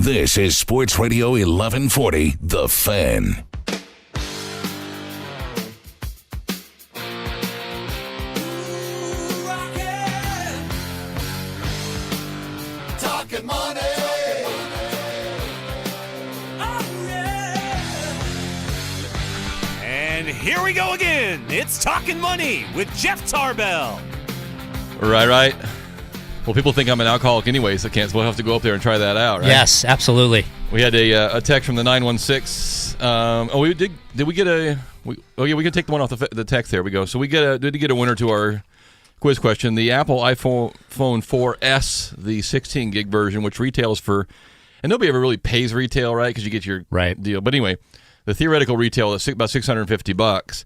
This is Sports Radio 1140, The Fan. Talkin Money. Oh, yeah. And here we go again. It's Talkin Money with Jeff Tarbell. Right. Well, people think I'm an alcoholic anyway, so we'll have to go up there and try that out, right? Yes, absolutely. We had a text from the 916. Did we get a? We can take the one off the text. There we go. So we did get a winner to our quiz question. The Apple iPhone 4S, the 16 gig version, which retails for, and nobody ever really pays retail, right? Because you get your deal. But anyway, the theoretical retail is about $650,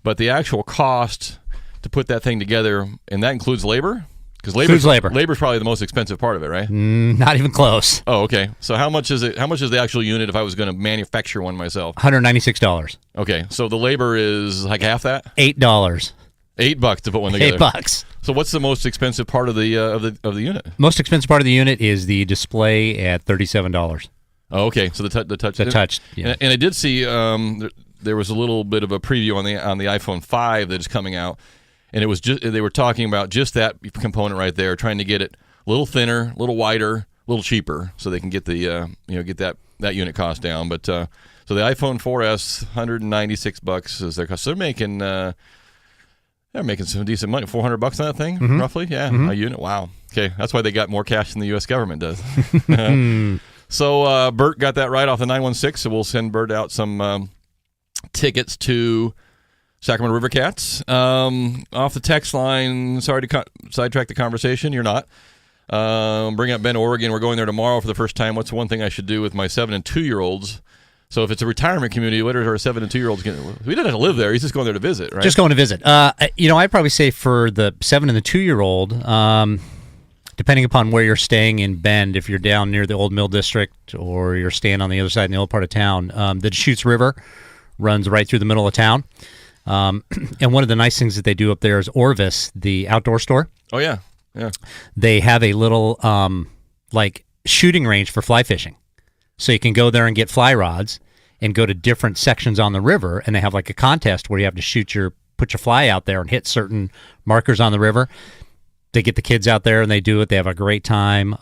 but the actual cost to put that thing together, and that includes labor. Because labor's probably the most expensive part of it, right? Not even close. Oh, okay. So how much is it? How much is the actual unit if I was going to manufacture one myself? $196. Okay, so the labor is like half that. $8. $8 to put one together. $8. So what's the most expensive part of the unit? Most expensive part of the unit is the display at $37. Oh, okay. So the touch. The touch. Yeah. And I did see there was a little bit of a preview on the iPhone 5 that is coming out. And it was they were talking about just that component right there, trying to get it a little thinner, a little wider, a little cheaper, so they can get the get that unit cost down. But so the iPhone 4S, $196 is their cost. So they're making some decent money, $400 on that thing, roughly. Yeah, a unit. Wow. Okay, that's why they got more cash than the U.S. government does. So Bert got that right off the 916. So we'll send Bert out some tickets to Sacramento River Cats. Off the text line, sorry to sidetrack the conversation. You're not. Bring up Bend, Oregon. We're going there tomorrow for the first time. What's one thing I should do with my 7 and 2-year-olds? So if it's a retirement community, what are our 7 and 2-year-olds going to do? He doesn't have to live there. He's just going there to visit, right? Just going to visit. I'd probably say for the 7 and the 2-year-old, depending upon where you're staying in Bend, if you're down near the Old Mill District or you're staying on the other side in the old part of town, the Deschutes River runs right through the middle of town. And one of the nice things that they do up there is Orvis, the outdoor store. Oh, yeah. They have a little shooting range for fly fishing. So you can go there and get fly rods and go to different sections on the river, and they have like a contest where you have to put your fly out there and hit certain markers on the river. They get the kids out there and they do it. They have a great time.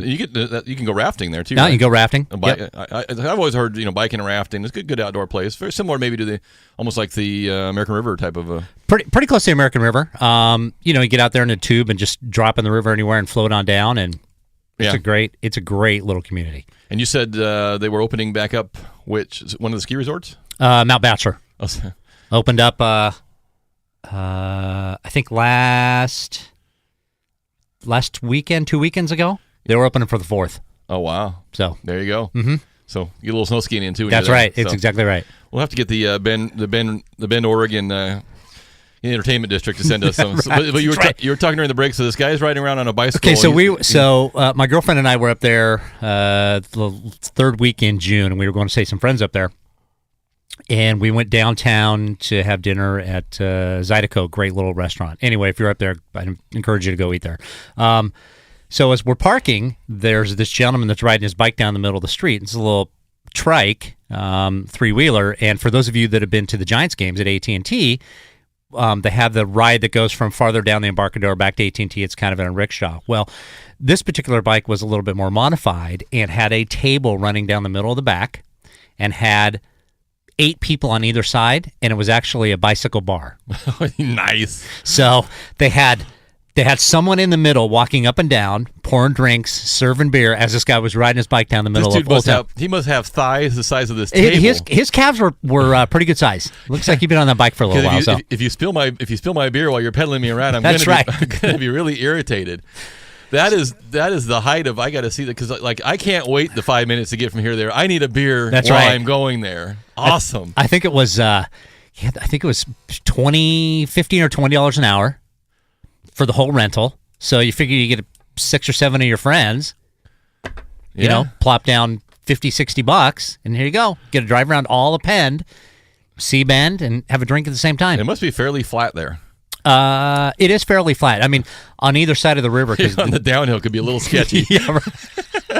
You can go rafting there too. No, right? you can go rafting. Yep. I've always heard biking and rafting. It's a good outdoor place. Very similar maybe to almost like the American River type of a. Pretty close to the American River. You get out there in a tube and just drop in the river anywhere and float on down, and it's a great little community. And you said they were opening back up. Which is it one of the ski resorts? Mount Bachelor. Oh, opened up. I think last weekend, 2 weekends ago, they were opening for the 4th. Oh, wow. So there you go. Mm-hmm. So you get a little snow skiing in too. That's right. It's exactly right. We'll have to get the Bend, Oregon entertainment district to send us some. Right. But you were talking during the break. So this guy's riding around on a bicycle. Okay, so my girlfriend and I were up there the third week in June, and we were going to see some friends up there. And we went downtown to have dinner at Zydeco, great little restaurant. Anyway, if you're up there, I encourage you to go eat there. So as we're parking, there's this gentleman that's riding his bike down the middle of the street. It's a little trike, 3-wheeler. And for those of you that have been to the Giants games at AT&T, they have the ride that goes from farther down the Embarcadero back to AT&T. It's kind of in a rickshaw. Well, this particular bike was a little bit more modified and had a table running down the middle of the back and had 8 people on either side, and it was actually a bicycle bar. Nice. So they had someone in the middle walking up and down, pouring drinks, serving beer as this guy was riding his bike down the middle of Old Town. He must have thighs the size of this table. His calves were pretty good size. Looks like he'd been on that bike for a little while. If you spill my beer while you're pedaling me around, I'm going to be really irritated. That is the height of I got to see that because I can't wait the 5 minutes to get from here to there. I need a beer while I'm going there. Awesome. I think it was $15 or $20 an hour for the whole rental. So you figure you get 6 or 7 of your friends, plop down $50-$60, and here you go. Get to drive around all of Penn, see Bend, and have a drink at the same time. It must be fairly flat there. It is fairly flat. I mean, on either side of the river. On the downhill could be a little sketchy. Yeah, right.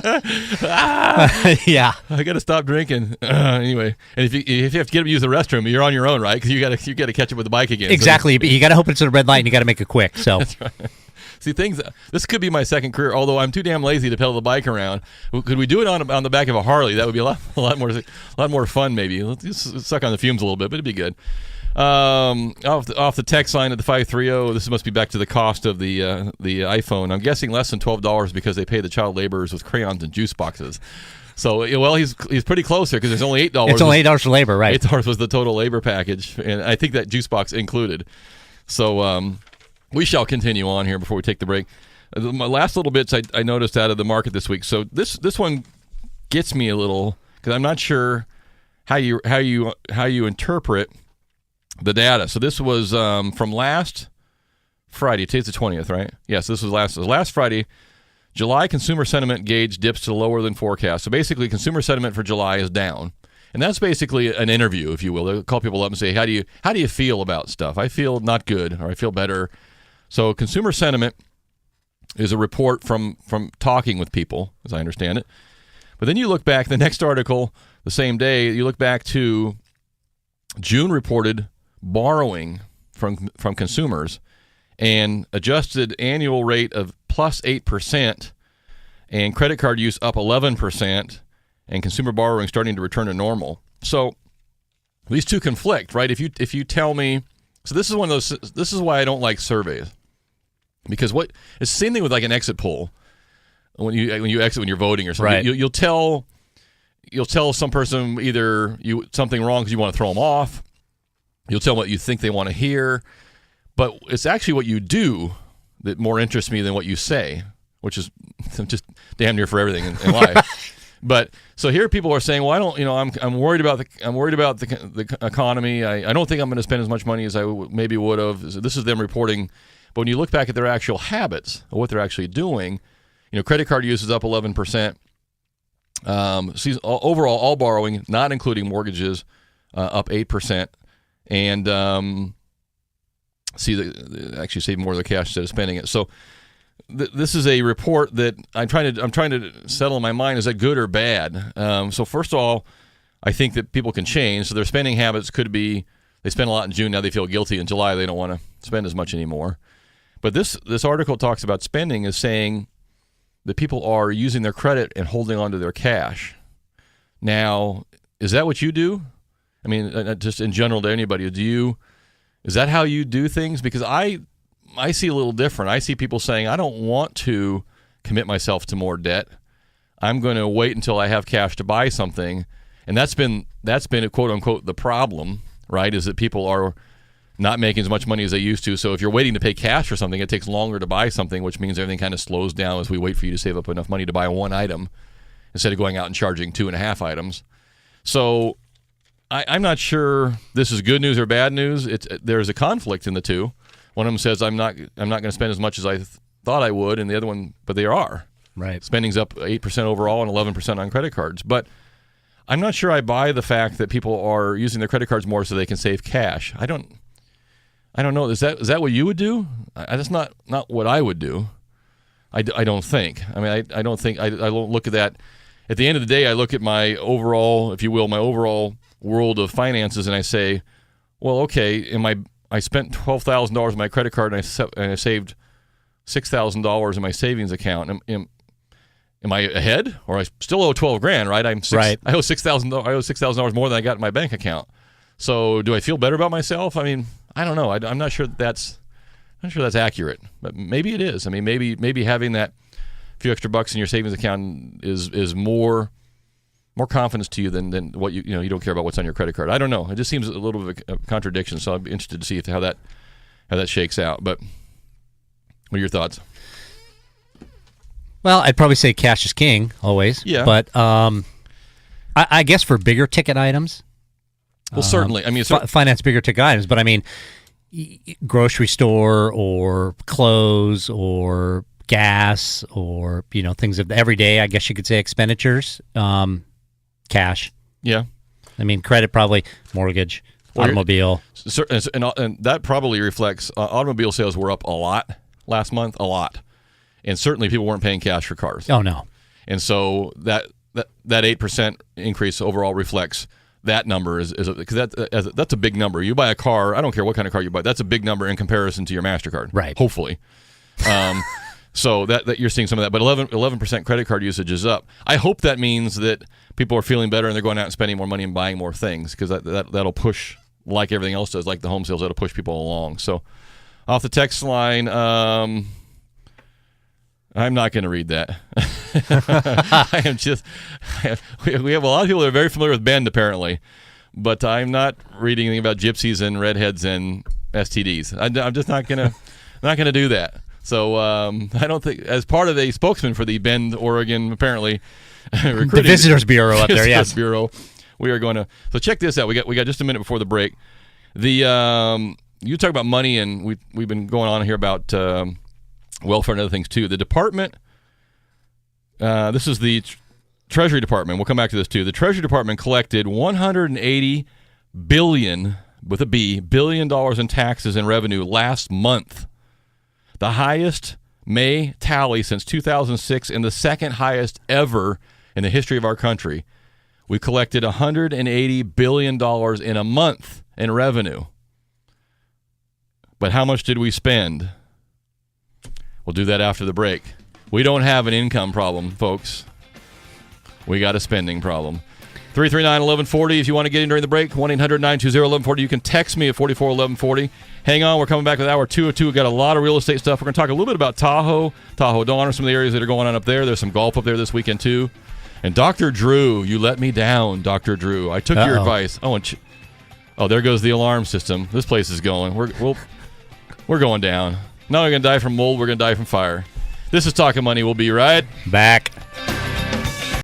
Yeah. I got to stop drinking. Anyway, and if you have to get up and use the restroom, you're on your own, right? Because you got to catch up with the bike again. Exactly. You got to hope it's a red light, and you got to make it quick. So. That's right. See, this could be my second career, although I'm too damn lazy to pedal the bike around. Could we do it on the back of a Harley? That would be a lot more fun, maybe. Let's suck on the fumes a little bit, but it'd be good. Off the text line at the 530, this must be back to the cost of the iPhone. I'm guessing less than $12 because they pay the child laborers with crayons and juice boxes. So, well, he's pretty close here because there's only $8. It's only $8 for labor, right? $8 was the total labor package, and I think that juice box included. So, we shall continue on here before we take the break. My last little bits I noticed out of the market this week. So this one gets me a little because I'm not sure how you interpret the data. So this was from last Friday. Today's the 20th, right? Yes, this was last Friday. July consumer sentiment gauge dips to lower than forecast. So basically, consumer sentiment for July is down. And that's basically an interview, if you will. They'll call people up and say, how do you feel about stuff? I feel not good, or I feel better. So consumer sentiment is a report from talking with people, as I understand it. But then you look back, the next article, the same day, you look back to June reported borrowing from consumers and adjusted annual rate of plus 8% and credit card use up 11% and consumer borrowing starting to return to normal. So these two conflict, right? If you tell me, so this is why I don't like surveys. Because it's the same thing with like an exit poll. When you exit when you're voting or something, right. you'll tell some person either something wrong because you want to throw them off. You'll tell them what you think they want to hear, but it's actually what you do that more interests me than what you say, which is just damn near for everything in life. But so here people are saying, well, I don't, I'm worried about the economy. I don't think I'm going to spend as much money as I maybe would have. This is them reporting. But when you look back at their actual habits of what they're actually doing, credit card use is up 11%. Overall, all borrowing, not including mortgages, up 8%. And they actually save more of their cash instead of spending it. So this is a report that I'm trying to settle in my mind. Is that good or bad? So first of all, I think that people can change. So their spending habits could be they spend a lot in June. Now they feel guilty in July. They don't want to spend as much anymore. But this article talks about spending as saying that people are using their credit and holding on to their cash. Now, is that what you do? I mean, just in general to anybody, is that how you do things? Because I see a little different. I see people saying, I don't want to commit myself to more debt. I'm going to wait until I have cash to buy something. And that's been a quote unquote the problem, right? Is that people are not making as much money as they used to. So if you're waiting to pay cash for something, it takes longer to buy something, which means everything kind of slows down as we wait for you to save up enough money to buy one item instead of going out and charging 2.5 items. So I'm not sure this is good news or bad news. There's a conflict in the two. One of them says I'm not going to spend as much as I thought I would, and the other one, but they are. Right. Spending's up 8% overall and 11% on credit cards. But I'm not sure I buy the fact that people are using their credit cards more so they can save cash. I don't know. Is that what you would do? That's not what I would do. I don't think. I mean, I don't think. I don't look at that. At the end of the day, I look at my overall, if you will, my overall world of finances, and I say, well, okay, I spent $12,000 on my credit card, and I saved $6,000 in my savings account. Am I ahead, or I still owe $12,000? Right? Right. I owe $6,000 more than I got in my bank account. So do I feel better about myself? I mean, I don't know. I'm not sure that's accurate, but maybe it is. I mean, maybe having that few extra bucks in your savings account is more confidence to you than what you don't care about what's on your credit card. I don't know. It just seems a little bit of a contradiction. So I'd be interested to see how that shakes out. But what are your thoughts? Well, I'd probably say cash is king always. Yeah. But I guess for bigger ticket items. Well, certainly. I mean, finance bigger ticket items, but I mean, grocery store or clothes or gas or things of the everyday. I guess you could say expenditures. Cash. Yeah. I mean, credit probably, mortgage, automobile. And that probably reflects automobile sales were up a lot last month, a lot. And certainly people weren't paying cash for cars. Oh, no. And so that 8% increase overall reflects that number is because that's a big number. You buy a car, I don't care what kind of car you buy, that's a big number in comparison to your MasterCard. Right. Hopefully. So that you're seeing some of that, but 11% credit card usage is up. I hope that means that people are feeling better and they're going out and spending more money and buying more things, because that'll push, like everything else does, like the home sales, that'll push people along. So off the text line, I'm not going to read that. I am just. We have a lot of people that are very familiar with Bend, apparently, but I'm not reading anything about gypsies and redheads and STDs. I'm just not gonna do that. So I don't think, as part of a spokesman for the Bend, Oregon, apparently the Visitors Bureau up there, yes. Bureau, we are going to. So check this out. We got just a minute before the break. You talk about money, and we've been going on here about welfare and other things too. The department. This is the Treasury Department. We'll come back to this too. The Treasury Department collected $180 billion with a B billion in taxes and revenue last month. The highest May tally since 2006 and the second highest ever in the history of our country. We collected $180 billion in a month in revenue. But how much did we spend? We'll do that after the break. We don't have an income problem, folks. We got a spending problem. 339-1140 if you want to get in during the break. 1-800-920-1140. You can text me at 441140. Hang on, we're coming back with hour 202. We've got a lot of real estate stuff. We're going to talk a little bit about Tahoe Dawn, or some of the areas that are going on up there. There's some golf up there this weekend, too. And Dr. Drew, you let me down, Dr. Drew. I took your advice. Oh, there goes the alarm system. This place is going. We're going down. Not only going to die from mold, we're going to die from fire. This is Talkin Money. We'll be right back.